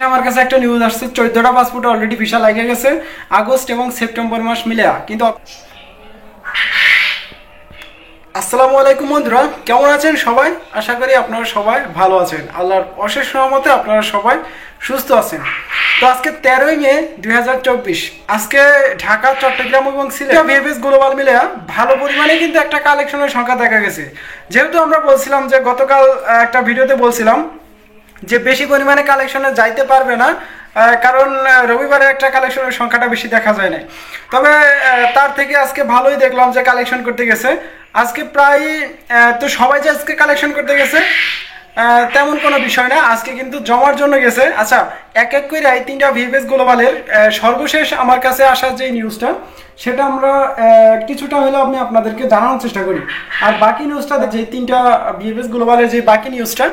আমার কাছে একটা নিউজ আসছে, 14টা পাসপোর্টে অলরেডি ভিসা লাগে গেছে আগস্ট এবং সেপ্টেম্বর মাস মিলে। কিন্তু আসসালামু আলাইকুম বন্ধুরা, কেমন আছেন সবাই? আশা করি আপনারা সবাই ভালো আছেন। আল্লাহর অশেষ রহমতে আপনারা সবাই সুস্থ আছেন। তো আজকে 13ই মে 2024, আজকে ঢাকা, চট্টগ্রাম এবং সিলেট ভিএফএস গ্লোবাল মিলে ভালো পরিমাণে কিন্তু একটা কালেকশনের সংখ্যা দেখা গেছে। যেহেতু আমরা বলছিলাম যে গতকাল একটা ভিডিওতে বলছিলাম যে বেশি পরিমাণে কালেকশনে যাইতে পারবে না, কারণ রবিবারে একটা কালেকশনের সংখ্যাটা বেশি দেখা যায় না। তবে তার থেকে আজকে ভালোই দেখলাম যে কালেকশন করতে গেছে আজকে প্রায়, তো সবাই যে আজকে কালেকশন করতে গেছে তেমন কোনো বিষয় না, আজকে কিন্তু জমার জন্য গেছে। আচ্ছা, এক এক করে এই তিনটা ভিএফএস গ্লোবালের সর্বশেষ আমার কাছে আসা যে নিউজটা, সেটা আমরা কিছুটা হলেও আমি আপনাদেরকে জানানোর চেষ্টা করি। আর বাকি নিউজটা, যে তিনটা ভিএফএস গ্লোবালের যে বাকি নিউজটা,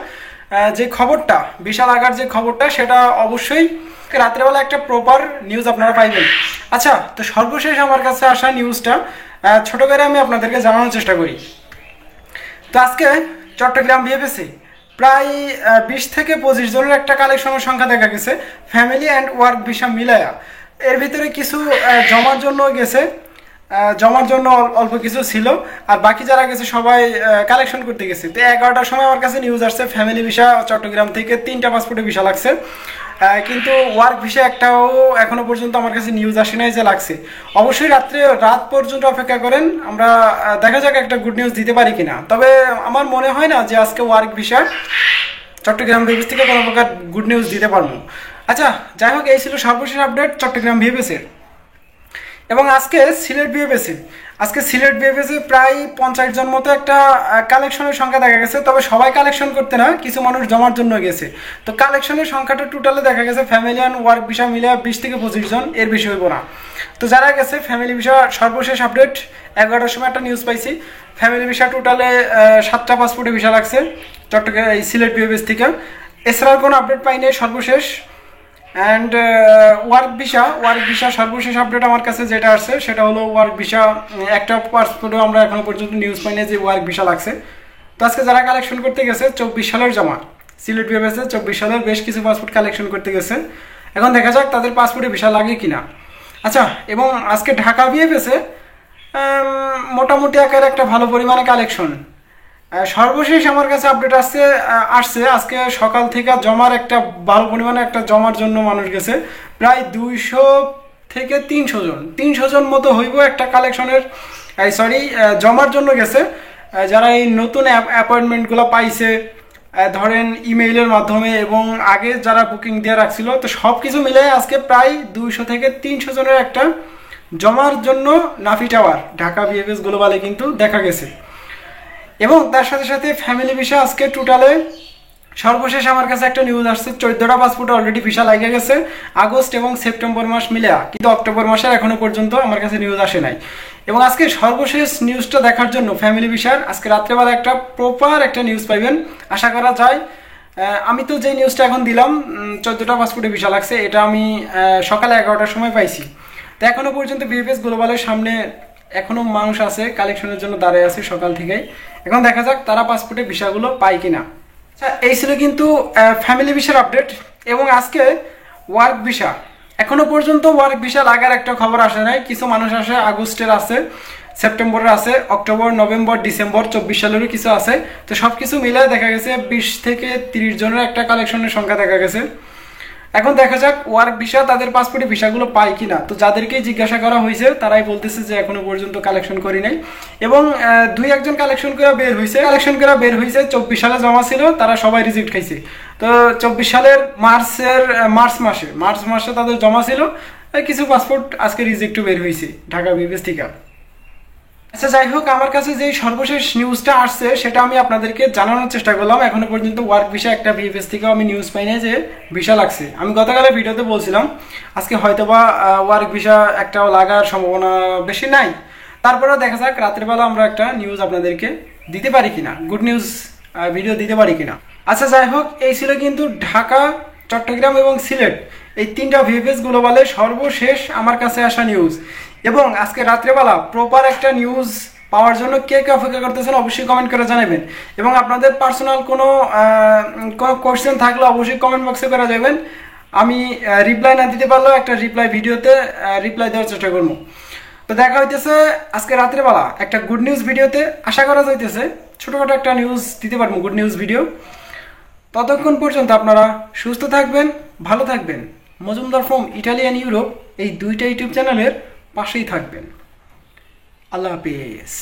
যে খবরটা বিশাল আকার যে খবরটা, সেটা অবশ্যই রাত্রেবেলা একটা প্রপার নিউজ আপনারা পাইবেন। আচ্ছা, তো সর্বশেষ আমার কাছে আসা নিউজটা ছোট করে আমি আপনাদেরকে জানানোর চেষ্টা করি। তো আজকে চট্টগ্রাম ভিএফএসে প্রায় 20 থেকে 25 জনের একটা কালেকশনের সংখ্যা দেখা গেছে, ফ্যামিলি অ্যান্ড ওয়ার্ক ভিসা মিলায়া। এর ভিতরে কিছু জমার জন্য গেছে, জমার জন্য অল্প কিছু ছিল, আর বাকি যারা গেছে সবাই কালেকশন করতে গেছে। তো 11টার সময় আমার কাছে নিউজ আসছে ফ্যামিলি ভিসা চট্টগ্রাম থেকে 3টা পাসপোর্টে ভিসা লাগছে, কিন্তু ওয়ার্ক ভিসা একটাও এখনো পর্যন্ত আমার কাছে নিউজ আসে নাই যে লাগছে। অবশ্যই রাত পর্যন্ত অপেক্ষা করেন, আমরা দেখা যাক একটা গুড নিউজ দিতে পারি কিনা। তবে আমার মনে হয় না যে আজকে ওয়ার্ক ভিসা চট্টগ্রাম ভিএফএস থেকে কোনো প্রকার গুড নিউজ দিতে পারবো। আচ্ছা, যাই হোক, এই ছিল সর্বশেষ আপডেট চট্টগ্রাম ভিএফএসের। এবং আজকে সিলেট বিএফএসে প্রায় 50 জন মতো একটা কালেকশনের সংখ্যা দেখা গেছে। তবে সবাই কালেকশন করতে না, কিছু মানুষ জমার জন্য গেছে। তো কালেকশনের সংখ্যাটা টোটালে দেখা গেছে ফ্যামিলি অ্যান্ড ওয়ার্ক ভিসা মিলে 20 থেকে 25 জন, এর বেশি হইব না। তো যারা গেছে ফ্যামিলি ভিসা, সর্বশেষ আপডেট 11টার সময় একটা নিউজ পাইছি, ফ্যামিলি ভিসা টোটালে 7টা পাসপোর্টে ভিসা লাগছে চট্টগ্রাম এই সিলেট বিএফএস থেকে। এছাড়াও কোনো আপডেট পাইনি সর্বশেষ। অ্যান্ড ওয়ার্ক ভিসা সর্বশেষ আপডেট আমার কাছে যেটা আসছে সেটা হলো ওয়ার্ক ভিসা একটা পাসপোর্টও আমরা এখনো পর্যন্ত নিউজ পাইনি যে ওয়ার্ক ভিসা লাগছে। তো আজকে যারা কালেকশন করতে গেছে 24 সালের জমা, সিলেট বিএফএসে 24 সালের বেশ কিছু পাসপোর্ট কালেকশন করতে গেছে। এখন দেখা যাক তাদের পাসপোর্টে ভিসা লাগে কিনা। আচ্ছা, এবং আজকে ঢাকা বিএফএসে মোটামুটি আকারে একটা ভালো পরিমাণে কালেকশন। সর্বশেষ আমার কাছে আপডেট আসছে আজকে সকাল থেকে জমার একটা ভালো পরিমাণে একটা জমার জন্য মানুষ গেছে, প্রায় 200 থেকে 300 জন মতো হইব একটা কালেকশনের, জমার জন্য গেছে। যারা এই নতুন অ্যাপয়েন্টমেন্টগুলো পাইছে, ধরেন ইমেইলের মাধ্যমে, এবং আগে যারা বুকিং দিয়ে রাখছিল, তো সব কিছু মিলে আজকে প্রায় 200 থেকে 300 জনের একটা জমার জন্য নাফি টাওয়ার ঢাকা ভিএফএস গ্লোবালে কিন্তু দেখা গেছে। এবং তার সাথে সাথে ফ্যামিলি ভিসা আজকে টোটালে সর্বশেষ আমার কাছে একটা নিউজ আসছে, 14টা পাসপোর্টে অলরেডি ভিসা লাগে গেছে আগস্ট এবং সেপ্টেম্বর মাস মিলে, কিন্তু অক্টোবর মাসের এখনো পর্যন্ত আমার কাছে নিউজ আসে নাই। এবং আজকে সর্বশেষ নিউজটা দেখার জন্য ফ্যামিলি ভিসার আজকে রাত্রেবেলা একটা প্রপার একটা নিউজ পাইবেন আশা করা যায়। আমি তো যে নিউজটা এখন দিলাম 14টা পাসপোর্টে ভিসা লাগছে, এটা আমি সকালে 11টার সময় পাইছি। তো এখনো পর্যন্ত ভিএফএস গ্লোবালের সামনে এখনো মানুষ আছে কালেকশনের জন্য দাঁড়ায় আছে সকাল থেকেই। এখন দেখা যাক তারা পাসপোর্টে ভিসাগুলো পায় কিনা। আচ্ছা, এই ছিল কিন্তু ফ্যামিলি ভিসার আপডেট। এবং আজকে ওয়ার্ক ভিসা, এখনো পর্যন্ত ওয়ার্ক ভিসা লাগার একটা খবর আসে নাই। কিছু মানুষ আসে আগস্টের আছে, সেপ্টেম্বরের আছে, অক্টোবর, নভেম্বর, ডিসেম্বর 24 সালেরও কিছু আছে। তো সব কিছু মিলে দেখা গেছে 20 থেকে 30 জনের একটা কালেকশনের সংখ্যা দেখা গেছে। এখন দেখা যাক ওয়ার্ক ভিসা তাদের পাসপোর্টে ভিসাগুলো পায় কিনা। তো যাদেরকেই জিজ্ঞাসা করা হয়েছে তারাই বলতেছে যে এখনো পর্যন্ত কালেকশন করি নাই। এবং 2-1 কালেকশন করে বের হয়েছে 24 সালে জমা ছিল, তারা সবাই রিজেক্ট খাইছে। তো 24 সালের মার্চ মাসে তাদের জমা ছিল, কিছু পাসপোর্ট আজকে রিজেক্টও বের হয়েছে ঢাকা ভিএফএস থেকে। আচ্ছা, যাই হোক, আমার কাছে যে সর্বশেষ নিউজটা আসছে সেটা আমি আপনাদেরকে জানানোর চেষ্টা করলাম। এখনো পর্যন্ত ওয়ার্ক ভিসা একটা ভিএফএস থেকেও আমি নিউজ পাই না যে ভিসা লাগছে। আমি গতকালের ভিডিওতে বলছিলাম আজকে হয়তোবা ওয়ার্ক ভিসা একটাও লাগার সম্ভাবনা বেশি নাই। তারপরেও দেখা যাক রাত্রেবেলা আমরা একটা নিউজ আপনাদেরকে দিতে পারি কিনা, গুড নিউজ ভিডিও দিতে পারি কিনা। আচ্ছা, যাই হোক, এই ছিল কিন্তু ঢাকা, চট্টগ্রাম এবং সিলেট এই 3টা ভিএফএস গ্লোবালের সর্বশেষ আমার কাছে আসা নিউজ। এবং আজকে রাত্রেবেলা প্রপার একটা নিউজ পাওয়ার জন্য কে কে অপেক্ষা করতেছেন অবশ্যই কমেন্ট করে জানাবেন। এবং আপনাদের পার্সোনাল কোনো কোয়েশ্চেন থাকলে অবশ্যই কমেন্ট বক্সে করে যাবেন। আমি রিপ্লাই না দিতে পারলেও একটা রিপ্লাই ভিডিওতে রিপ্লাই দেওয়ার চেষ্টা করবো। তো দেখা হইতেছে আজকে রাত্রেবেলা একটা গুড নিউজ ভিডিওতে। আশা করা যাইতেছে ছোটোখাটো একটা নিউজ দিতে পারবো, গুড নিউজ ভিডিও। ততক্ষণ পর্যন্ত আপনারা সুস্থ থাকবেন, ভালো থাকবেন। Majumdar from Italy and Europe এই দুইটা ইউটিউব চ্যানেলের পাশেই থাকবেন। আল্লাহ হাফেজ।